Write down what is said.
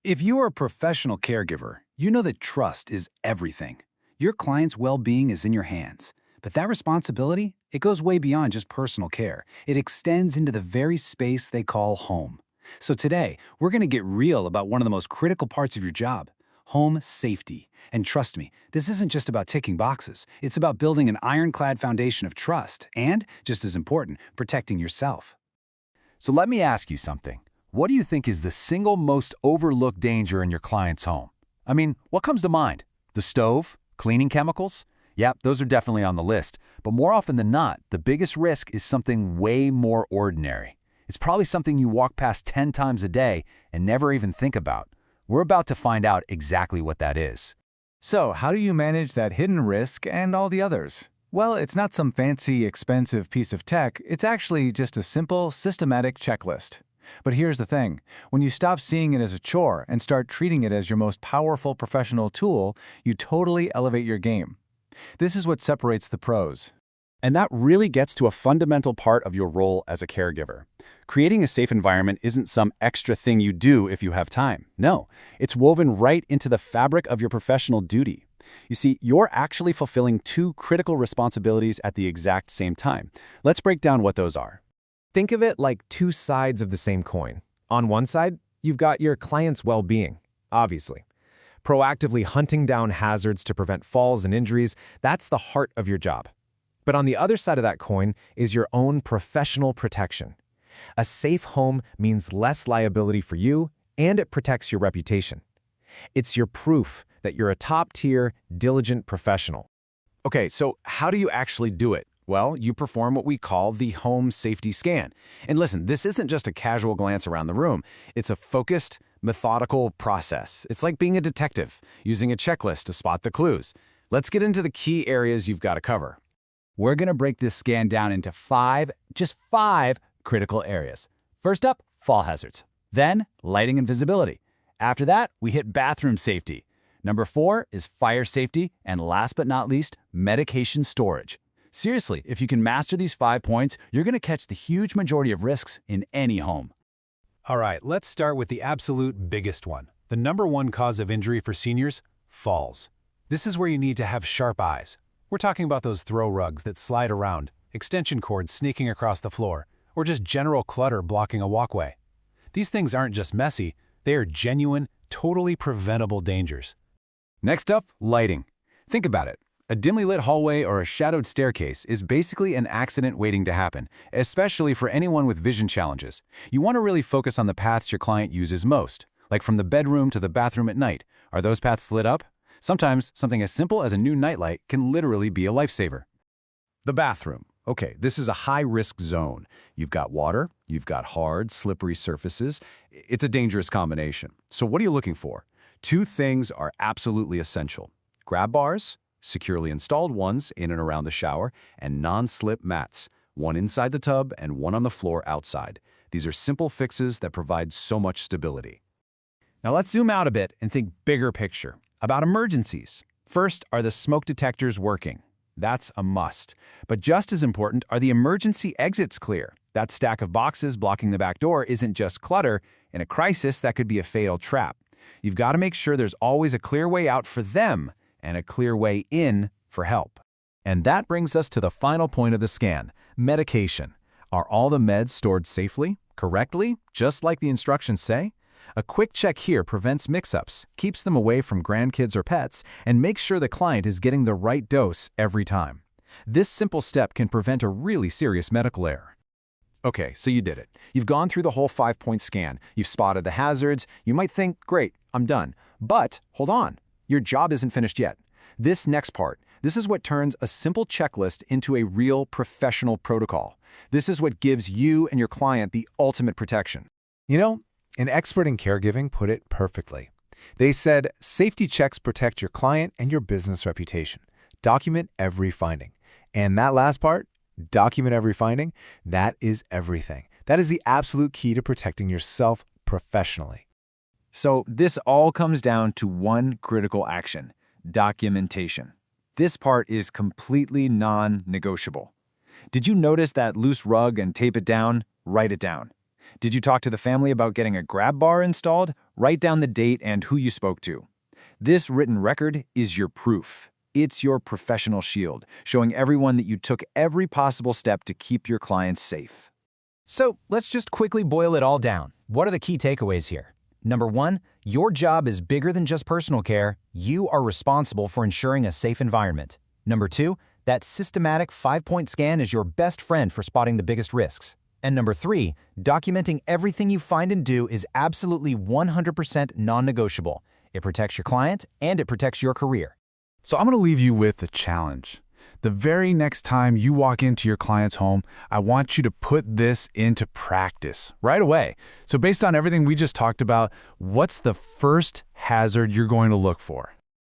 If you are a professional caregiver, you know that trust is everything. Your client's well-being is in your hands. But that responsibility, it goes way beyond just personal care. It extends into the very space they call home. So today, we're going to get real about one of the most critical parts of your job, home safety. And trust me, this isn't just about ticking boxes. It's about building an ironclad foundation of trust and, just as important, protecting yourself. So let me ask you something. What do you think is the single most overlooked danger in your client's home? I mean, what comes to mind? The stove? Cleaning chemicals? Yep, those are definitely on the list. But more often than not, the biggest risk is something way more ordinary. It's probably something you walk past 10 times a day and never even think about. We're about to find out exactly what that is. So, how do you manage that hidden risk and all the others? Well, it's not some fancy, expensive piece of tech. It's actually just a simple, systematic checklist. But here's the thing. When you stop seeing it as a chore and start treating it as your most powerful professional tool, you totally elevate your game. This is what separates the pros. And that really gets to a fundamental part of your role as a caregiver. Creating a safe environment isn't some extra thing you do if you have time. No, it's woven right into the fabric of your professional duty. You see, you're actually fulfilling two critical responsibilities at the exact same time. Let's break down what those are. Think of it like two sides of the same coin. On one side, you've got your client's well-being, obviously. Proactively hunting down hazards to prevent falls and injuries, that's the heart of your job. But on the other side of that coin is your own professional protection. A safe home means less liability for you, and it protects your reputation. It's your proof that you're a top-tier, diligent professional. Okay, so how do you actually do it? Well, you perform what we call the home safety scan. And listen, this isn't just a casual glance around the room. It's a focused, methodical process. It's like being a detective, using a checklist to spot the clues. Let's get into the key areas you've got to cover. We're going to break this scan down into just five critical areas. First up, fall hazards. Then, lighting and visibility. After that, we hit bathroom safety. Number 4 is fire safety. And last but not least, medication storage. Seriously, if you can master these 5 points, you're going to catch the huge majority of risks in any home. All right, let's start with the absolute biggest one. The #1 cause of injury for seniors, falls. This is where you need to have sharp eyes. We're talking about those throw rugs that slide around, extension cords sneaking across the floor, or just general clutter blocking a walkway. These things aren't just messy, they are genuine, totally preventable dangers. Next up, lighting. Think about it. A dimly lit hallway or a shadowed staircase is basically an accident waiting to happen, especially for anyone with vision challenges. You want to really focus on the paths your client uses most, like from the bedroom to the bathroom at night. Are those paths lit up? Sometimes something as simple as a new nightlight can literally be a lifesaver. The bathroom. Okay, this is a high-risk zone. You've got water, you've got hard, slippery surfaces. It's a dangerous combination. So what are you looking for? 2 things are absolutely essential. Grab bars, securely installed ones in and around the shower, and non-slip mats, one inside the tub and one on the floor outside. These are simple fixes that provide so much stability. Now let's zoom out a bit and think bigger picture, about emergencies. First, are the smoke detectors working? That's a must. But just as important, are the emergency exits clear? That stack of boxes blocking the back door isn't just clutter. In a crisis, that could be a fatal trap. You've got to make sure there's always a clear way out for them and a clear way in for help. And that brings us to the final point of the scan, medication. Are all the meds stored safely, correctly, just like the instructions say? A quick check here prevents mix-ups, keeps them away from grandkids or pets, and makes sure the client is getting the right dose every time. This simple step can prevent a really serious medical error. Okay, so you did it. You've gone through the whole 5-point scan. You've spotted the hazards. You might think, great, I'm done. But hold on. Your job isn't finished yet. This next part, this is what turns a simple checklist into a real professional protocol. This is what gives you and your client the ultimate protection. You know, an expert in caregiving put it perfectly. They said, safety checks protect your client and your business reputation. Document every finding. And that last part, document every finding, that is everything. That is the absolute key to protecting yourself professionally. So this all comes down to one critical action, documentation. This part is completely non-negotiable. Did you notice that loose rug and tape it down? Write it down. Did you talk to the family about getting a grab bar installed? Write down the date and who you spoke to. This written record is your proof. It's your professional shield, showing everyone that you took every possible step to keep your clients safe. So let's just quickly boil it all down. What are the key takeaways here? Number 1, your job is bigger than just personal care. You are responsible for ensuring a safe environment. Number 2, that systematic 5-point scan is your best friend for spotting the biggest risks. And number 3, documenting everything you find and do is absolutely 100% non-negotiable. It protects your client and it protects your career. So I'm going to leave you with a challenge. The very next time you walk into your client's home, I want you to put this into practice right away. So based on everything we just talked about, what's the first hazard you're going to look for?